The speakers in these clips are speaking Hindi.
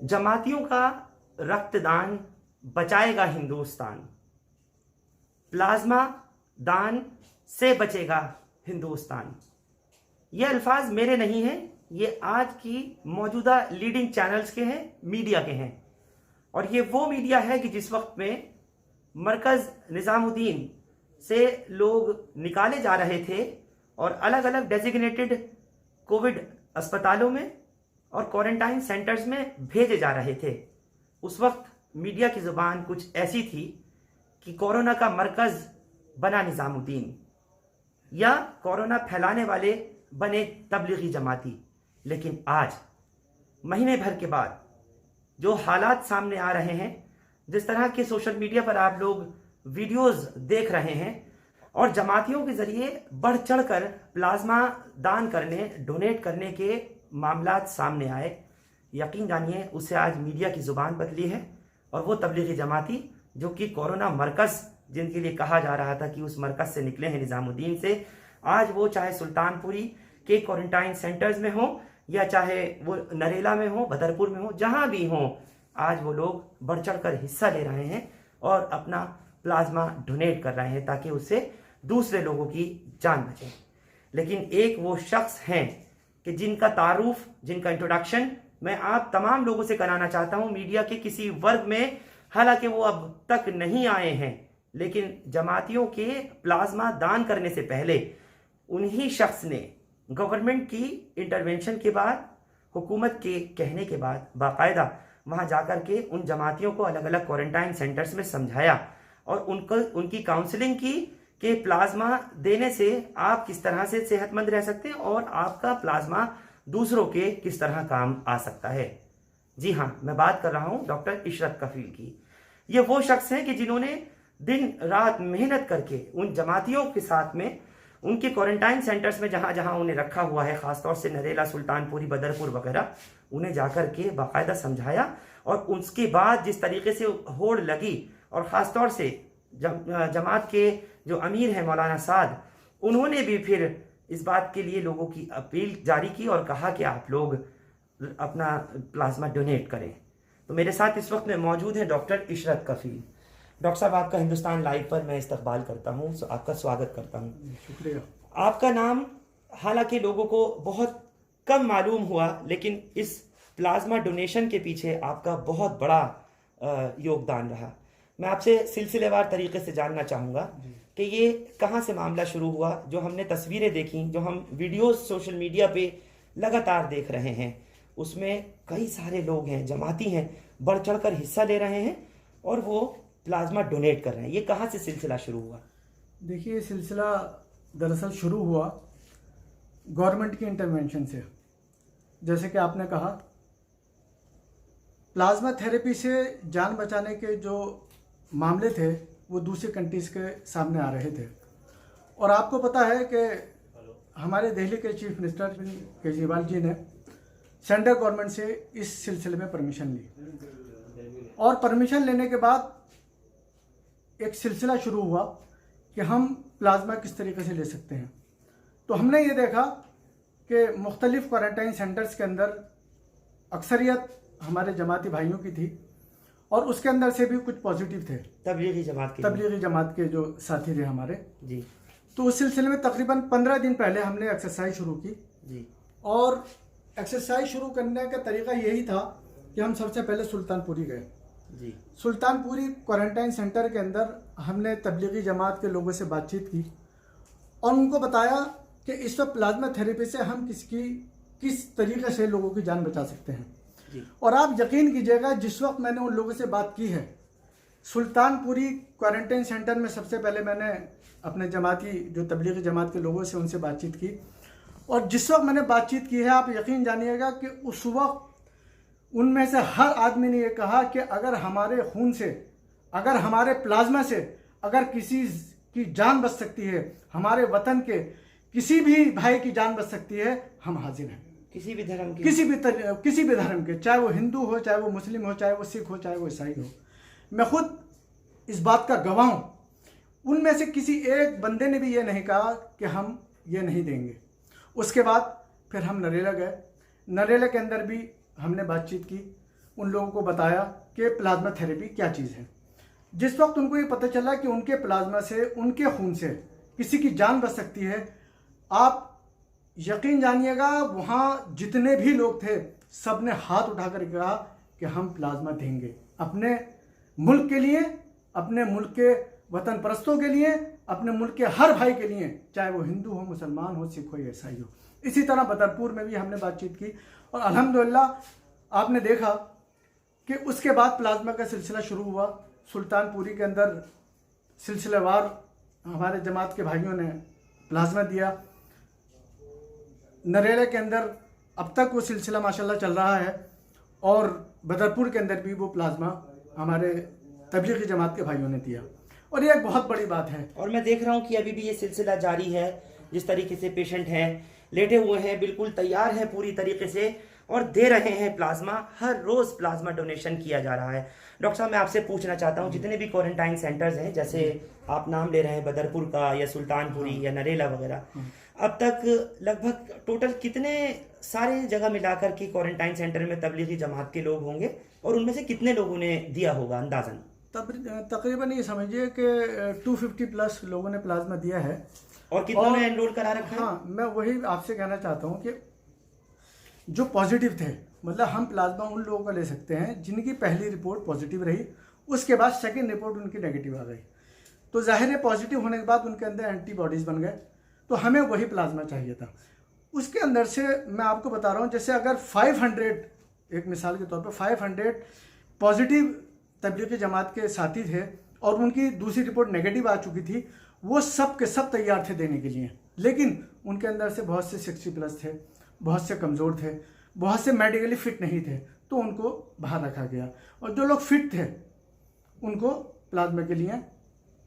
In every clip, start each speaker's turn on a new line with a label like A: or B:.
A: जमातियों का रक्तदान बचाएगा हिंदुस्तान, प्लाज्मा दान से बचेगा हिंदुस्तान। ये अल्फाज मेरे नहीं हैं, ये आज की मौजूदा लीडिंग चैनल्स के हैं, मीडिया के हैं। और ये वो मीडिया है कि जिस वक्त में मरकज़ निज़ामुद्दीन से लोग निकाले जा रहे थे और अलग अलग डेजिग्नेटेड कोविड अस्पतालों में और क्वारंटाइन सेंटर्स में भेजे जा रहे थे, उस वक्त मीडिया की ज़ुबान कुछ ऐसी थी कि कोरोना का मरकज़ बना निज़ामुद्दीन या कोरोना फैलाने वाले बने तबलीगी जमाती। लेकिन आज महीने भर के बाद जो हालात सामने आ रहे हैं, जिस तरह के सोशल मीडिया पर आप लोग वीडियोस देख रहे हैं और जमातियों के जरिए बढ़ चढ़कर प्लाज्मा दान करने, डोनेट करने के मामलात सामने आए, यकीन जानिए उससे आज मीडिया की ज़ुबान बदली है। और वो तबलीगी जमाती जो कि कोरोना मरकज़ जिनके लिए कहा जा रहा था कि उस मरकज़ से निकले हैं निज़ामुद्दीन से, आज वो चाहे सुल्तानपुरी के क्वारंटाइन सेंटर्स में हो या चाहे वो नरेला में हो, बदरपुर में हो, जहाँ भी हो, आज वो लोग बढ़ चढ़ कर हिस्सा ले रहे हैं और अपना प्लाज्मा डोनेट कर रहे हैं ताकि उससे दूसरे लोगों की जान बचे। लेकिन एक वो शख्स हैं कि जिनका तारुफ, जिनका इंट्रोडक्शन मैं आप तमाम लोगों से कराना चाहता हूं, मीडिया के किसी वर्ग में, हालांकि वो अब तक नहीं आए हैं, लेकिन जमातियों के प्लाज्मा दान करने से पहले उन्हीं शख्स ने गवर्नमेंट की इंटरवेंशन के बाद, हुकूमत के कहने के बाद बाकायदा वहां जाकर के उन जमातियों को अलग अलग क्वारंटाइन सेंटर्स में समझाया और उनकी काउंसलिंग की कि प्लाज्मा देने से आप किस तरह से सेहतमंद रह सकते हैं और आपका प्लाज्मा दूसरों के किस तरह काम आ सकता है। जी हाँ, मैं बात कर रहा हूं डॉक्टर इशरत कफील की। ये वो शख्स हैं कि जिन्होंने दिन रात मेहनत करके उन जमातियों के साथ में उनके क्वारंटाइन सेंटर्स में जहां जहां उन्हें रखा हुआ है, खासतौर से नरेला, सुल्तानपुरी, बदरपुर वगैरह, उन्हें जाकर के बाकायदा समझाया। और उसके बाद जिस तरीके से होड़ लगी और ख़ासतौर से जमात के जो अमीर हैं मौलाना साद, उन्होंने भी फिर इस बात के लिए लोगों की अपील जारी की और कहा कि आप लोग अपना प्लाज्मा डोनेट करें। तो मेरे साथ इस वक्त में मौजूद हैं डॉक्टर इशरत कफील। डॉक्टर साहब, आपका हिंदुस्तान लाइव पर मैं इस्तकबाल करता हूँ, आपका स्वागत करता हूँ।
B: शुक्रिया।
A: आपका नाम हालांकि लोगों को बहुत कम मालूम हुआ, लेकिन इस प्लाज्मा डोनेशन के पीछे आपका बहुत बड़ा योगदान रहा। मैं आपसे सिलसिलेवार तरीके से जानना चाहूँगा कि ये कहाँ से मामला शुरू हुआ। जो हमने तस्वीरें देखी, जो हम वीडियोस सोशल मीडिया पे लगातार देख रहे हैं, उसमें कई सारे लोग हैं, जमाती हैं, बढ़ चढ़ कर हिस्सा ले रहे हैं और वो प्लाज्मा डोनेट कर रहे हैं। ये कहाँ से सिलसिला शुरू हुआ?
B: देखिए, ये सिलसिला दरअसल शुरू हुआ गवर्नमेंट की इंटरवेंशन से। जैसे कि आपने कहा, प्लाज्मा थेरेपी से जान बचाने के जो मामले थे वो दूसरी कंट्रीज़ के सामने आ रहे थे। और आपको पता है कि हमारे दिल्ली के चीफ मिनिस्टर केजरीवाल जी ने सेंट्रल गवर्नमेंट से इस सिलसिले में परमिशन ली और परमिशन लेने के बाद एक सिलसिला शुरू हुआ कि हम प्लाज्मा किस तरीके से ले सकते हैं। तो हमने ये देखा कि मुख्तलिफ क्वारंटाइन सेंटर्स के अंदर अक्सरियत हमारे जमाती भाइयों की थी और उसके अंदर से भी कुछ पॉजिटिव थे, तबलीगी जमात के जो साथी थे हमारे
A: जी।
B: तो उस सिलसिले में तकरीबन 15 दिन पहले हमने एक्सरसाइज शुरू की
A: जी।
B: और एक्सरसाइज शुरू करने का तरीका यही था कि हम सबसे पहले सुल्तानपुरी गए
A: जी।
B: सुल्तानपुरी क्वारंटाइन सेंटर के अंदर हमने तबलीगी जमात के लोगों से बातचीत की और उनको बताया कि इस वक्त प्लाज्मा थेरेपी से हम किस तरीके से लोगों की जान बचा सकते हैं
A: जी।
B: और आप यकीन कीजिएगा, जिस वक्त मैंने उन लोगों से बात की है, सुल्तानपुरी क्वारंटाइन सेंटर में सबसे पहले मैंने अपने जमाती जो तबलीगी जमात के लोगों से उनसे बातचीत की और जिस वक्त मैंने बातचीत की है, आप यकीन जानिएगा कि उस वक्त उनमें से हर आदमी ने यह कहा कि अगर हमारे खून से, अगर हमारे प्लाज्मा से अगर किसी की जान बच सकती है, हमारे वतन के किसी भी भाई की जान बच सकती है, हम हाजिर हैं।
A: किसी भी धर्म के,
B: किसी भी धर्म के, चाहे वो हिंदू हो, चाहे वो मुस्लिम हो, चाहे वो सिख हो, चाहे वो ईसाई हो। मैं खुद इस बात का गवाह हूँ। उनमें से किसी एक बंदे ने भी ये नहीं कहा कि हम ये नहीं देंगे। उसके बाद फिर हम नरेला गए। नरेला के अंदर भी हमने बातचीत की उन लोगों को बताया कि प्लाज्मा थेरेपी क्या चीज़ है। जिस वक्त उनको ये पता चला कि उनके प्लाज्मा से, उनके खून से किसी की जान बच सकती है, आप यकीन जानिएगा वहाँ जितने भी लोग थे सब ने हाथ उठाकर कहा कि हम प्लाज्मा देंगे अपने मुल्क के लिए, अपने मुल्क के वतन परस्तों के लिए, अपने मुल्क के हर भाई के लिए, चाहे वो हिंदू हो, मुसलमान हो, सिख हो या ईसाई हो। इसी तरह बदरपुर में भी हमने बातचीत की और अल्हम्दुलिल्लाह आपने देखा कि उसके बाद प्लाज्मा का सिलसिला शुरू हुआ। सुल्तानपुरी के अंदर सिलसिलेवार हमारे जमात के भाइयों ने प्लाज्मा दिया। नरेला के अंदर अब तक वो सिलसिला माशाल्लाह चल रहा है और बदरपुर के अंदर भी वो प्लाज्मा हमारे तबलीगी जमात के भाइयों ने दिया और ये एक बहुत बड़ी बात है।
A: और मैं देख रहा हूँ कि अभी भी ये सिलसिला जारी है। जिस तरीके से पेशेंट हैं, लेटे हुए हैं, बिल्कुल तैयार है पूरी तरीके से और दे रहे हैं प्लाज्मा। हर रोज प्लाज्मा डोनेशन किया जा रहा है। डॉक्टर साहब, मैं आपसे पूछना चाहता हूँ, जितने भी क्वारंटाइन सेंटर्स हैं, जैसे आप नाम ले रहे हैं बदरपुर का या सुल्तानपुरी या नरेला वगैरह, अब तक लगभग टोटल कितने सारे जगह मिलाकर के क्वारंटाइन सेंटर में तबलीगी जमात के लोग होंगे और उनमें से कितने लोगों ने दिया होगा अंदाजन?
B: तकरीबन ये समझिए कि 250 प्लस लोगों ने प्लाज्मा दिया है।
A: और कितनों ने एनरोल करा रखा है?
B: हाँ, मैं वही आपसे कहना चाहता हूँ कि जो पॉजिटिव थे, मतलब हम प्लाज्मा उन लोगों का ले सकते हैं जिनकी पहली रिपोर्ट पॉजिटिव रही, उसके बाद सेकंड रिपोर्ट उनकी नेगेटिव आ गई, तो जाहिर है पॉजिटिव होने के बाद उनके अंदर एंटीबॉडीज़ बन गए, तो हमें वही प्लाज्मा चाहिए था। उसके अंदर से मैं आपको बता रहा हूँ, जैसे अगर 500, एक मिसाल के तौर पर 500 पॉजिटिव तबलीगी जमात के साथी थे और उनकी दूसरी रिपोर्ट नेगेटिव आ चुकी थी, वो सब के सब तैयार थे देने के लिए, लेकिन उनके अंदर से बहुत से 60 प्लस थे, बहुत से कमज़ोर थे, बहुत से मेडिकली फिट नहीं थे, तो उनको बाहर रखा गया और जो लोग फिट थे उनको प्लाज्मा के लिए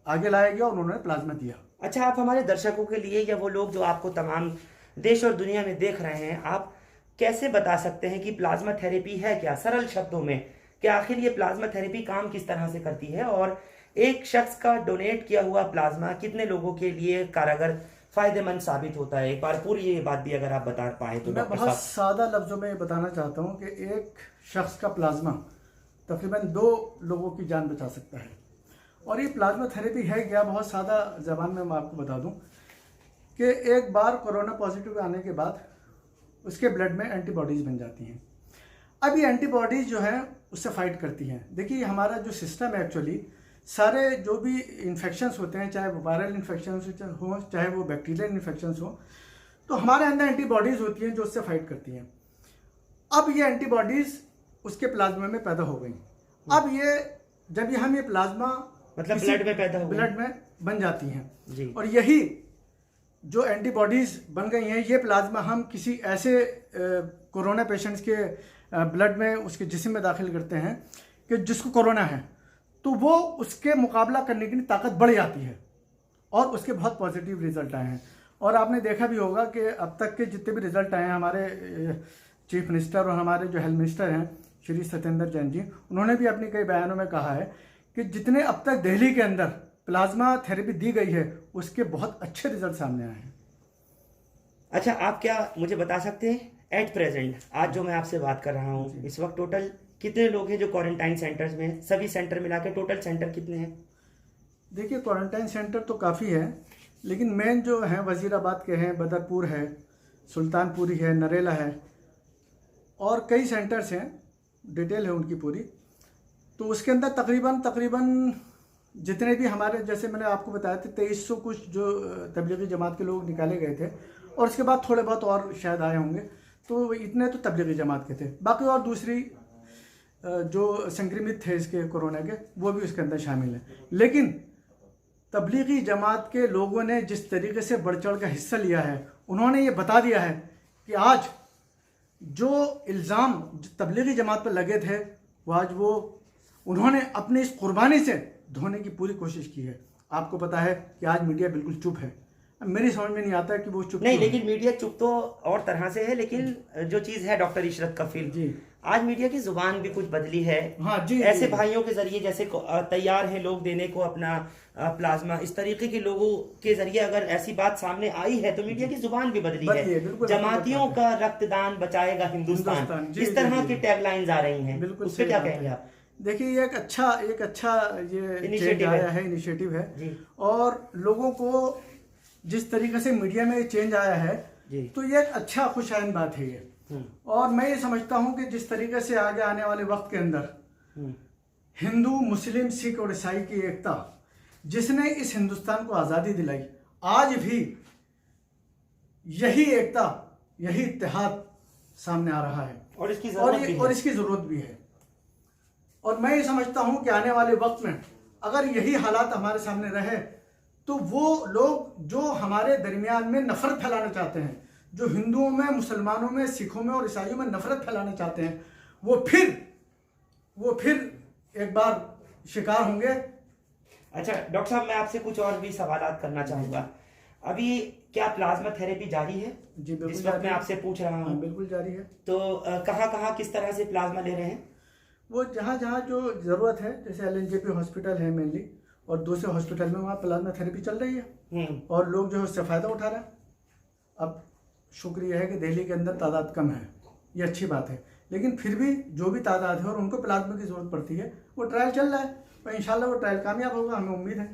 B: आगे लाया गया और उन्होंने प्लाज्मा दिया।
A: अच्छा, आप हमारे दर्शकों के लिए या वो लोग जो आपको तमाम देश और दुनिया में देख रहे हैं, आप कैसे बता सकते हैं कि प्लाज्मा थेरेपी है क्या, सरल शब्दों में, कि आखिर ये प्लाज्मा थेरेपी काम किस तरह से करती है और एक शख्स का डोनेट किया हुआ प्लाज्मा कितने लोगों के लिए कारगर फायदेमंद साबित होता है? एक बार पूरी ये बात भी अगर आप बता पाए तो।
B: मैं बहुत सादा लफ्जों में बताना चाहता हूँ कि एक शख्स का प्लाज्मा तकरीबन 2 लोगों की जान बचा सकता है। और ये प्लाज्मा थेरेपी है क्या, बहुत सादा ज़बान में मैं आपको बता दूं कि एक बार कोरोना पॉजिटिव आने के बाद उसके ब्लड में एंटीबॉडीज़ बन जाती हैं। अब ये एंटीबॉडीज़ जो है उससे फाइट करती हैं। देखिए, हमारा जो सिस्टम है एक्चुअली, सारे जो भी इन्फेक्शंस होते हैं, चाहे वो वायरल इन्फेक्शंस हो, चाहे वो बैक्टीरियल इन्फेक्शंस हो, तो हमारे अंदर एंटीबॉडीज़ होती हैं जो उससे फाइट करती हैं। अब ये एंटीबॉडीज़ उसके प्लाज्मा में पैदा हो गई। अब ये जब ये हम ये प्लाज्मा
A: मतलब ब्लड में पैदा हो,
B: ब्लड में बन जाती हैं
A: जी।
B: और यही जो एंटीबॉडीज़ बन गई हैं, ये प्लाज्मा हम किसी ऐसे कोरोना पेशेंट्स के ब्लड में, उसके जिस्म में दाखिल करते हैं कि जिसको कोरोना है, तो वो उसके मुकाबला करने की ताकत बढ़ जाती है और उसके बहुत पॉजिटिव रिजल्ट आए हैं। और आपने देखा भी होगा कि अब तक के जितने भी रिजल्ट आए हैं, हमारे चीफ मिनिस्टर और हमारे जो हेल्थ मिनिस्टर हैं श्री सत्येंद्र जैन जी, उन्होंने भी अपने कई बयानों में कहा है कि जितने अब तक दिल्ली के अंदर प्लाज्मा थेरेपी दी गई है उसके बहुत अच्छे रिजल्ट सामने आए हैं।
A: अच्छा, आप क्या मुझे बता सकते हैं एट प्रेजेंट, आज जो मैं आपसे बात कर रहा हूँ, इस वक्त टोटल कितने लोग हैं जो क्वारंटाइन सेंटर्स में, सभी सेंटर मिला के टोटल सेंटर कितने हैं?
B: देखिए, क्वारंटाइन सेंटर तो काफ़ी है, लेकिन मेन जो हैं वजीराबाद के हैं, बदरपुर है, सुल्तानपुरी है, नरेला है और कई सेंटर्स हैं, डिटेल है उनकी पूरी। तो उसके अंदर तकरीबन जितने भी हमारे, जैसे मैंने आपको बताया था 2300 कुछ जो तबलीगी जमात के लोग निकाले गए थे और उसके बाद थोड़े बहुत और शायद आए होंगे, तो इतने तो तबलीगी जमात के थे। बाकी और दूसरी जो संक्रमित थे इसके कोरोना के, वो भी उसके अंदर शामिल हैं। लेकिन तबलीगी जमात के लोगों ने जिस तरीके से बढ़ चढ़ का हिस्सा लिया है, उन्होंने ये बता दिया है कि आज जो इल्ज़ाम तबलीगी जमात पर लगे थे, वो आज वो उन्होंने अपनी इस कुर्बानी से धोने की पूरी कोशिश की है। आपको पता है कि आज मीडिया बिल्कुल चुप है। मेरी समझ में नहीं आता कि वो चुप
A: नहीं, लेकिन मीडिया चुप तो और तरह से है, लेकिन जो चीज़ है डॉक्टर इशरत कफील जी, आज मीडिया की जुबान भी कुछ बदली है।
B: हाँ जी,
A: ऐसे
B: जी।
A: भाइयों के जरिए जैसे तैयार हैं लोग देने को अपना प्लाज्मा, इस तरीके के लोगों के जरिए अगर ऐसी बात सामने आई है तो मीडिया की जुबान भी बदली
B: बदली
A: है।
B: है, बिल्कुल
A: जमातियों
B: बात
A: का रक्तदान बचाएगा हिंदुस्तान,
B: हिंदुस्तान, जी,
A: इस तरह
B: जी,
A: की
B: जी।
A: टैगलाइंस आ रही हैं,
B: बिल्कुल
A: उस पर
B: सही
A: क्या
B: बात
A: कहेंगे
B: है।
A: आप?
B: देखिए ये एक अच्छा ये चेंज
A: इनिशिएटिव
B: आया
A: है।
B: है, इनिशिएटिव है।
A: जी।
B: और लोगों को जिस तरीके से मीडिया में चेंज आया है,
A: जी।
B: तो ये एक अच्छा खुशआइन बात है ये। और मैं ये समझता हूँ कि जिस तरीके से आगे आने वाले वक्त के अंदर हिंदू, मुस्लिम, सिख और ईसाई की एकता जिसने इस हिंदुस्तान को आज़ादी दिलाई, आज भी यही एकता, यही इत्तेहाद सामने आ रहा है
A: और इसकी जरूरत भी
B: और
A: है।
B: इसकी ज़रूरत भी है। और मैं ये समझता हूँ कि आने वाले वक्त में अगर यही हालात हमारे सामने रहे तो वो लोग जो हमारे दरमियान में नफरत फैलाना चाहते हैं, जो हिंदुओं में, मुसलमानों में, सिखों में और ईसाइयों में नफरत फैलाना चाहते हैं, वो फिर एक बार शिकार होंगे।
A: अच्छा डॉक्टर साहब, मैं आपसे कुछ और भी सवालात करना चाहूँगा। अभी क्या प्लाज्मा थेरेपी जारी है?
B: जी बिल्कुल
A: इस वक्त
B: जारी
A: मैं
B: है।
A: आपसे पूछ रहा
B: हाँ,
A: हूँ।
B: बिल्कुल जारी है।
A: तो कहाँ किस तरह से प्लाज्मा ले रहे हैं?
B: वो जहाँ जहाँ जो ज़रूरत है, जैसे LNJP हॉस्पिटल है मेनली, और दूसरे हॉस्पिटल में वहाँ प्लाज्मा थेरेपी चल रही है और लोग जो है उससे फ़ायदा उठा रहे हैं। अब शुक्रिया है कि दिल्ली के अंदर तादाद कम है, ये अच्छी बात है, लेकिन फिर भी जो भी तादाद है और उनको प्लाज्मा की ज़रूरत पड़ती है, वो ट्रायल चल रहा है और इंशाल्लाह वो ट्रायल कामयाब होगा, हमें उम्मीद है।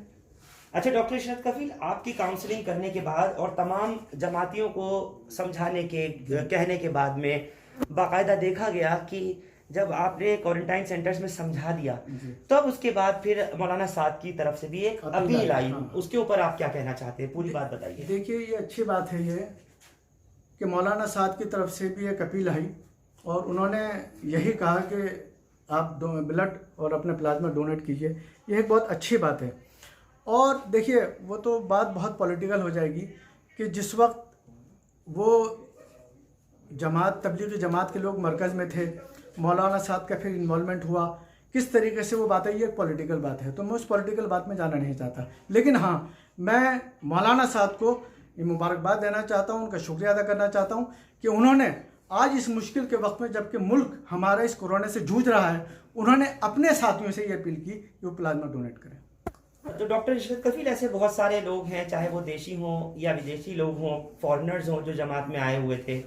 A: अच्छा डॉक्टर इशरत कफील, आपकी काउंसलिंग करने के बाद और तमाम जमातियों को समझाने के कहने के बाद में बाकायदा देखा गया कि जब आपने क्वारंटाइन सेंटर्स में समझा दिया तब उसके बाद फिर मौलाना साद की तरफ से भी एक अपील आई।
B: हाँ।
A: उसके ऊपर आप क्या कहना चाहते हैं, पूरी बात बताइए।
B: देखिए ये अच्छी बात है ये कि मौलाना साद की तरफ से भी एक अपील आई और उन्होंने यही कहा कि आप ब्लड और अपने प्लाज्मा डोनेट कीजिए। ये एक बहुत अच्छी बात है। और देखिए वो तो बात बहुत पॉलिटिकल हो जाएगी कि जिस वक्त वो जमात, तबलीगी जमात के लोग मरकज़ में थे, मौलाना साहब का फिर इन्वॉल्वमेंट हुआ, किस तरीके से वो बात है, ये एक पॉलिटिकल बात है, तो मैं उस पॉलिटिकल बात में जाना नहीं चाहता। लेकिन हाँ, मैं मौलाना साहब को ये मुबारकबाद देना चाहता हूँ, उनका शुक्रिया अदा करना चाहता हूँ कि उन्होंने आज इस मुश्किल के वक्त में, जबकि मुल्क हमारा इस कोरोना से जूझ रहा है, उन्होंने अपने साथियों से ये अपील की कि वो प्लाज्मा डोनेट करें।
A: तो डॉक्टर इशरत कफील, ऐसे बहुत सारे लोग हैं, चाहे वो देशी हों या विदेशी लोग हों, फॉरेनर्स हों, जो जमात में आए हुए थे,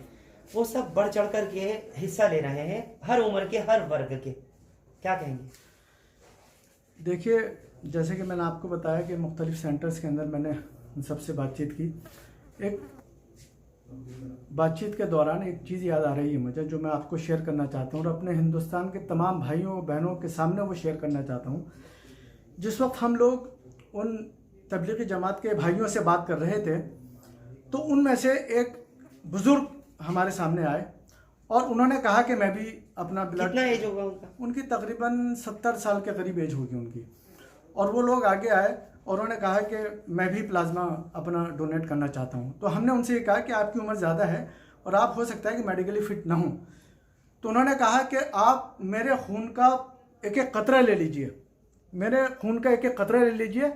A: वो सब बढ़ चढ़ कर के हिस्सा ले रहे हैं, हर उम्र के, हर वर्ग के, क्या कहेंगे?
B: देखिए जैसे कि मैंने आपको बताया कि मुख्तलिफ सेंटर्स के अंदर मैंने उन सबसे बातचीत की। एक बातचीत के दौरान एक चीज़ याद आ रही है मुझे, जो मैं आपको शेयर करना चाहता हूँ और अपने हिंदुस्तान के तमाम भाइयों बहनों के सामने वो शेयर करना चाहता हूँ। जिस वक्त हम लोग उन तबलीगी जमात के भाइयों से बात कर रहे थे तो उनमें से एक बुज़ुर्ग हमारे सामने आए और उन्होंने कहा कि मैं भी अपना ब्लड,
A: कितना एज होगा उनका?
B: उनकी तकरीबन 70 साल के करीब एज होगी उनकी। और वो लोग आगे आए और उन्होंने कहा कि मैं भी प्लाज्मा अपना डोनेट करना चाहता हूँ। तो हमने उनसे ये कहा कि आपकी उम्र ज़्यादा है और आप हो सकता है कि मेडिकली फिट ना हो, तो उन्होंने कहा कि आप मेरे खून का एक एक कतरा ले लीजिए, मेरे खून का एक एक कतरा ले लीजिए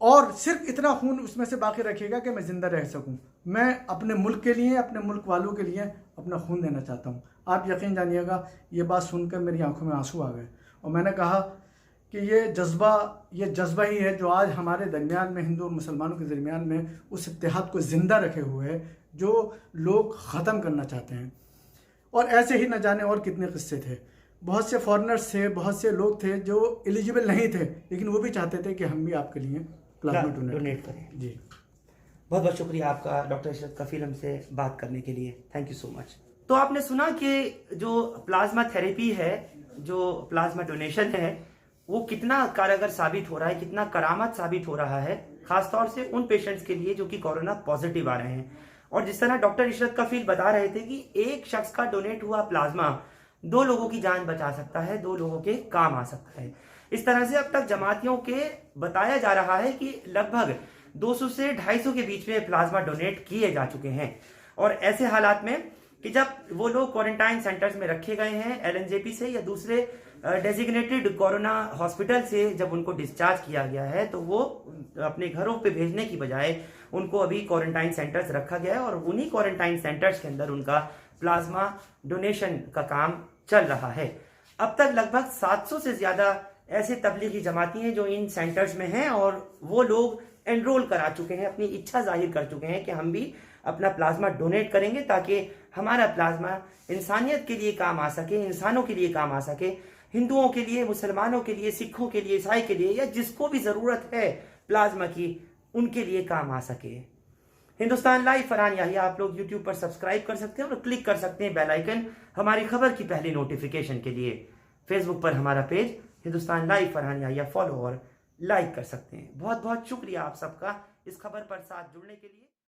B: और सिर्फ इतना खून उसमें से बाकी रखिएगा कि मैं ज़िंदा रह सकूं। मैं अपने मुल्क के लिए, अपने मुल्क वालों के लिए अपना खून देना चाहता हूं। आप यकीन जानिएगा, ये बात सुनकर मेरी आंखों में आंसू आ गए और मैंने कहा कि ये जज्बा ही है जो आज हमारे दरमियान में, हिंदू और मुसलमानों के दरमियान में उस इत्तेहाद को ज़िंदा रखे हुए है जो लोग ख़त्म करना चाहते हैं। और ऐसे ही न जाने और कितने किस्से थे। बहुत से फॉरेनर्स थे, बहुत से लोग थे जो एलिजिबल नहीं थे, लेकिन वो भी चाहते थे कि हम भी आपके लिए प्लाज्मा
A: डोनेट करें।
B: जी,
A: बहुत बहुत शुक्रिया आपका डॉक्टर इशरत कफील हमसे बात करने के लिए, थैंक यू सो मच। तो आपने सुना कि जो प्लाज्मा थेरेपी है, जो प्लाज्मा डोनेशन है, वो कितना कारगर साबित हो रहा है, कितना करामत साबित हो रहा है, खासतौर से उन पेशेंट्स के लिए जो कि कोरोना पॉजिटिव आ रहे हैं। और जिस तरह डॉक्टर इशरत कफील बता रहे थे कि एक शख्स का डोनेट हुआ प्लाज्मा 2 लोगों की जान बचा सकता है, 2 लोगों के काम आ सकता है। इस तरह से अब तक जमातियों के बताया जा रहा है कि लगभग 200 से 250 के बीच में प्लाज्मा डोनेट किए जा चुके हैं। और ऐसे हालात में कि जब वो लोग क्वारंटाइन सेंटर्स में रखे गए हैं LNJP से या दूसरे डेजिग्नेटेड कोरोना हॉस्पिटल से, जब उनको डिस्चार्ज किया गया है तो वो अपने घरों पे भेजने की बजाय उनको अभी क्वारंटाइन सेंटर्स रखा गया है और उन्हीं क्वारंटाइन सेंटर्स के अंदर उनका प्लाज्मा डोनेशन का काम चल रहा है। अब तक लगभग 700 से ज्यादा ऐसे तबलीगी जमाती हैं जो इन सेंटर्स में हैं और वो लोग एनरोल करा चुके हैं, अपनी इच्छा जाहिर कर चुके हैं कि हम भी अपना प्लाज्मा डोनेट करेंगे ताकि हमारा प्लाज्मा इंसानियत के लिए काम आ सके, इंसानों के लिए काम आ सके, हिंदुओं के लिए, मुसलमानों के लिए, सिखों के लिए, ईसाई के लिए, या जिसको भी ज़रूरत है प्लाज्मा की, उनके लिए काम आ सके। हिंदुस्तान लाइव फरहान याहिया आप लोग यूट्यूब पर सब्सक्राइब कर सकते हैं और क्लिक कर सकते हैं बेल आइकन हमारी खबर की पहली नोटिफिकेशन के लिए। फेसबुक पर हमारा page Hindustan live Farhan Yahiya follow और लाइक कर सकते हैं। बहुत बहुत शुक्रिया आप सबका इस खबर पर साथ जुड़ने के लिए।